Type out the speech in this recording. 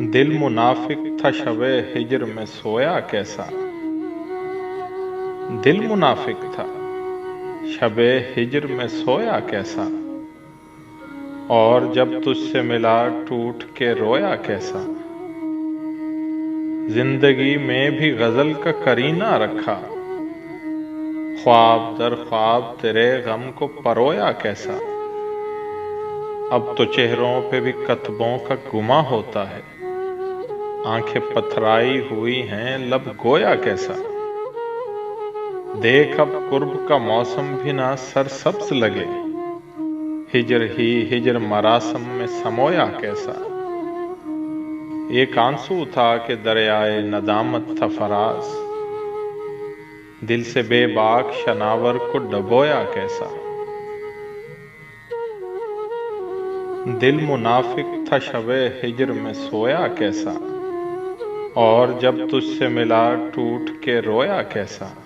दिल मुनाफिक था शबे हिजर में सोया कैसा। दिल मुनाफिक था शबे हिजर में सोया कैसा। और जब तुझसे मिला टूट के रोया कैसा। जिंदगी में भी गजल का करीना रखा, ख्वाब दर ख्वाब तेरे गम को परोया कैसा। अब तो चेहरों पे भी कतबों का गुमा होता है, आंखें पथराई हुई हैं लब गोया कैसा। देख अब कुर्ब का मौसम भी ना सरसब्ज लगे, हिजर ही हिजर मरासम में समोया कैसा। एक आंसू था कि दरियाए नदामत था फराज, दिल से बेबाक शनावर को डबोया कैसा। दिल मुनाफिक था शबे हिजर में सोया कैसा। और जब तुझसे मिला टूट के रोया कैसा।